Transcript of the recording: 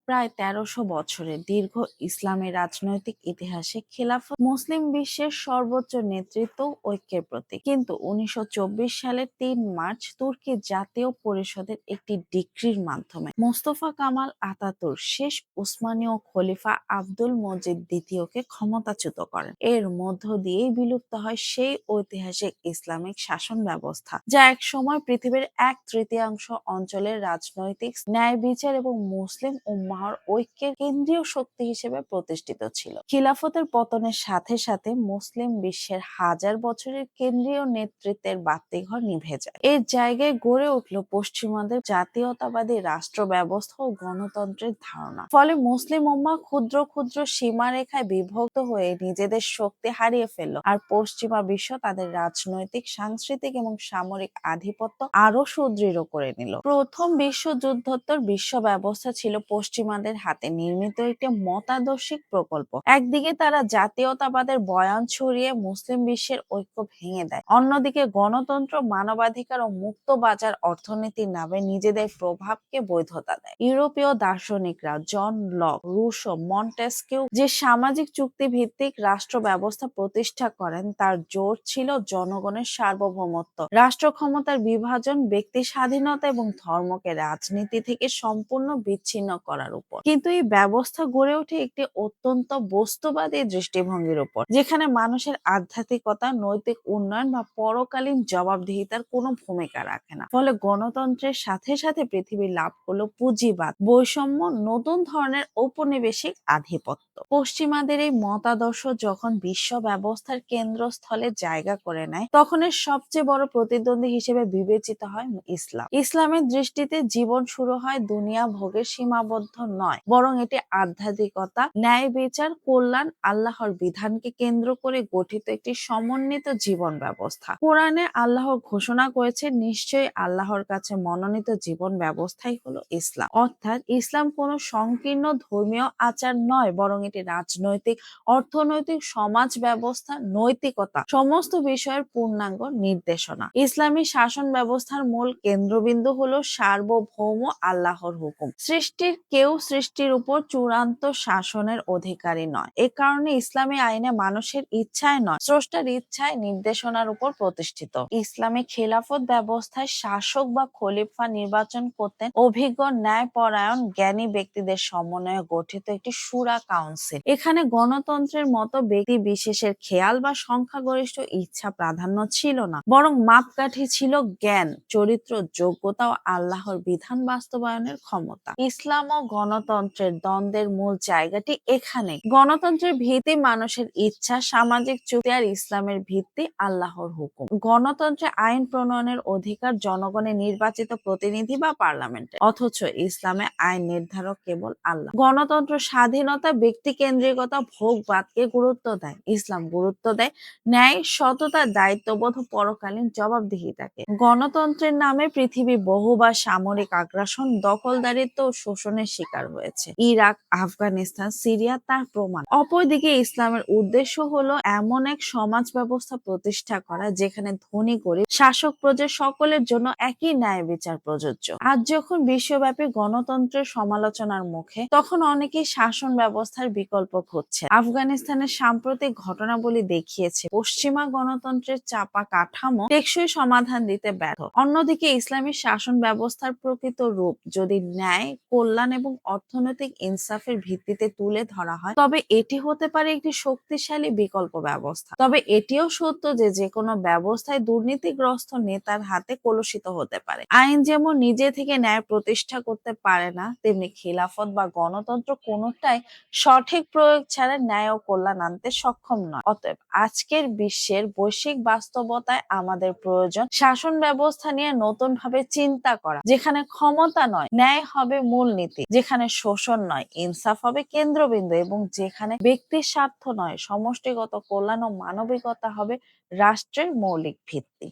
প্রায় ১৩০০ বছরের দীর্ঘ ইসলামী রাজনৈতিক ইতিহাসে খেলাফত মুসলিম বিশ্বের সর্বোচ্চ নেতৃত্ব ও ঐক্যের প্রতীক। কিন্তু ১৯২৪ সালের ৩ মার্চ তুর্কি জাতীয় পরিষদের একটি ডিক্রির মাধ্যমে মোস্তফা কামাল আতাতুর্ক শেষ উসমানীয় খলিফা আব্দুল মজিদ দ্বিতীয়কে ক্ষমতাচ্যুত করেন। এর মধ্য দিয়েই বিলুপ্ত হয় সেই ঐতিহাসিক ইসলামিক শাসন ব্যবস্থা যা একসময় পৃথিবীর ১/৩ অঞ্চলের রাজনৈতিক ন্যায় বিচার এবং মুসলিম উম্মাহর ঐক্যের কেন্দ্রীয় শক্তি হিসেবে প্রতিষ্ঠিত ছিল। খিলাফতের পতনের সাথে সাথে মুসলিম বিশ্বের হাজার বছরের কেন্দ্রীয় নেতৃত্বের বাতিঘর নিভে যায়। এর জায়গায় গড়ে উঠল পশ্চিমাদের জাতীয়তাবাদী রাষ্ট্র ব্যবস্থা ও গণতন্ত্রের ধারণা। ফলে মুসলিম উম্মাহ ক্ষুদ্র ক্ষুদ্র সীমারেখায় বিভক্ত হয়ে নিজেদের শক্তি হারিয়ে ফেলল, আর পশ্চিমা বিশ্ব তাদের রাজনৈতিক, সাংস্কৃতিক এবং সামরিক আধিপত্য আরো সুদৃঢ় করে নিল। প্রথম বিশ্বযুদ্ধোত্তর বিশ্ব ব্যবস্থা ছিল পশ্চিমাদের হাতে নির্মিত একটি মতাদর্শিক প্রকল্প। একদিকে তারা জাতীয়তাবাদের বয়ান ছড়িয়ে মুসলিম বিশ্বের ঐক্য ভেঙে দেয়, অন্যদিকে গণতন্ত্র, মানবাধিকার ও মুক্ত বাজার অর্থনীতির নামে নিজেদের প্রভাবকে বৈধতা দেয়। ইউরোপীয় দার্শনিকরা জন লক, রুশো, মন্টেস্কিউ যে সামাজিক চুক্তি ভিত্তিক রাষ্ট্র ব্যবস্থা প্রতিষ্ঠা করেন তার জোর ছিল জনগণের সার্বভৌমত্ব, রাষ্ট্র ক্ষমতার বিভাজন, ব্যক্তি স্বাধীনতা এবং ধর্মকে রাজনীতি থেকে সম্পূর্ণ বিচ্ছিন্ন করার উপর। কিন্তু এই ব্যবস্থা গড়ে ওঠে একটি অত্যন্ত বস্তুবাদী দৃষ্টিভঙ্গির উপর, যেখানে মানুষের আধ্যাত্মিকতা, নৈতিক উন্নয়ন বা পরকালীন জবাবদিহিতার কোনো ভূমিকা রাখে না। ফলে গণতন্ত্রের সাথে সাথে পৃথিবী লাভ হলো পুঁজিবাদ, বৈষম্য, নতুন ধরনের ঔপনিবেশিক আধিপত্য। পশ্চিমাদের এই মতাদর্শ যখন বিশ্ব ব্যবস্থার কেন্দ্রস্থলে জায়গা করে নেয়, তখন এর সবচেয়ে বড় প্রতিদ্বন্দ্বী হিসেবে বিবেচিত হয় ইসলাম। ইসলামের দৃষ্টিতে জীবন শুরু হয় দুনিয়া ভোগের সীমাবদ্ধ নয়, বরং এটি আধ্যাত্মিকতা, ন্যায় বিচার, কল্যাণ, আল্লাহর বিধানকে কেন্দ্র করে গঠিত একটি সমন্বিত জীবন ব্যবস্থা। কোরআনে আল্লাহ ঘোষণা করেছে, নিশ্চয়ই আল্লাহর কাছে মনোনীত জীবন ব্যবস্থাই হলো ইসলাম। অর্থাৎ ইসলাম কোনো সংকীর্ণ ধর্মীয় আচার নয়, বরং এটি রাজনৈতিক, অর্থনৈতিক, সমাজ ব্যবস্থা, নৈতিকতা সমস্ত বিষয়ের পূর্ণাঙ্গ নির্দেশনা। ইসলামী শাসন ব্যবস্থার মূল কেন্দ্রবিন্দু হলো সার্বভৌম আল্লাহর হুকুম। সৃষ্টির কেউ সৃষ্টির উপর চূড়ান্ত শাসনের অধিকারী নয়। এ কারণে ইসলামী আইনে মানুষের ইচ্ছায় নয়, স্রষ্টার ইচ্ছায় নির্দেশনার উপর প্রতিষ্ঠিত। ইসলামী খেলাফত ব্যবস্থায় শাসক বা খলিফা নির্বাচন করতেন অভিজ্ঞ, ন্যায়পরায়ণ, জ্ঞানী ব্যক্তিদের সমন্বয়ে গঠিত একটি শুরা কাউন্সিল। এখানে গণতন্ত্রের মতো ব্যক্তি বিশেষের খেয়াল বা সংখ্যাগরিষ্ঠ ইচ্ছা প্রাধান্য ছিল না, বরং মাপকাঠি ছিল জ্ঞান, চরিত্র, যোগ্যতা ও আল্লাহর বিধান বাস্তবায়নের ক্ষমতা। ইসলাম ও গণতন্ত্রের দ্বন্দ্বের মূল জায়গাটি এখানে। গণতন্ত্রের ভিত্তি মানুষের ইচ্ছা, সামাজিক চুক্তি, আর ইসলামের ভিত্তি আল্লাহর হুকুম। গণতন্ত্রে আইন প্রণয়নের অধিকার জনগণের নির্বাচিত প্রতিনিধি বা পার্লামেন্টে, অথচ ইসলামে আইন নির্ধারক কেবল আল্লাহ। গণতন্ত্র স্বাধীনতা, ব্যক্তি কেন্দ্রিকতা, ভোগবাদকে গুরুত্ব দেয়। ইসলাম গুরুত্ব দেয় ন্যায়, সততা, দায়িত্ববোধ ও পরকালীন জবাবদিহিতাকে। গণতন্ত্রের নামে পৃথিবী বহুবার সামরিক আগ্রাসন, দখলদারিত্ব ও শোষণের শিকার হয়েছে। ইরাক, আফগানিস্তান, সিরিয়া তার প্রমাণ। অপরদিকে ইসলামের উদ্দেশ্য হলো এমন এক সমাজ ব্যবস্থা প্রতিষ্ঠা করা যেখানে ধনী, গরিব, শাসক, প্রজা সকলের জন্য একই ন্যায় বিচার প্রযোজ্য। আজ যখন বিশ্বব্যাপী গণতন্ত্রের সমালোচনার মুখে, তখন অনেকেই শাসন ব্যবস্থার বিকল্প খুঁজছে। আফগানিস্তানের সাম্প্রতিক ঘটনাবলী দেখিয়েছে পশ্চিমা গণতন্ত্রের চাপা কাঠামো টেকসই সমাধান দিতে ব্যর্থ। অন্যদিকে ইসলামী শাসন ব্যবস্থার প্রকৃত রূপ যদি ন্যায়, কল্যাণ এবং অর্থনৈতিক ইনসাফের ভিত্তিতে তুলে ধরা হয়, তবে এটি হতে পারে একটি শক্তিশালী বিকল্প ব্যবস্থা। তবে এটিও সত্য যে যেকোনো ব্যবস্থায় দুর্নীতিগ্রস্ত নেতার হাতে কলুষিত হতে পারে। আইন যেমন নিজে থেকে ন্যায় প্রতিষ্ঠা করতে পারে না, তেমনি খিলাফত বা গণতন্ত্র কোনোটাই সঠিক প্রয়োগ ছাড়া ন্যায় ও কল্যাণ আনতে সক্ষম নয়। অতএব আজকের বিশ্বের বৈশ্বিক বাস্তবতায় আমাদের প্রয়োজন শাসন ব্যবস্থা নিয়ে নতুন ভাবে চিন্তা করা, যেখানে ক্ষমতা নয়, ন্যায় হবে মূলনীতি, যেখানে শোষণ নয়, ইনসাফ হবে কেন্দ্রবিন্দু, এবং যেখানে ব্যক্তির স্বার্থ নয়, সমষ্টিগত কল্যাণ ও মানবিকতা হবে রাষ্ট্রের মৌলিক ভিত্তি।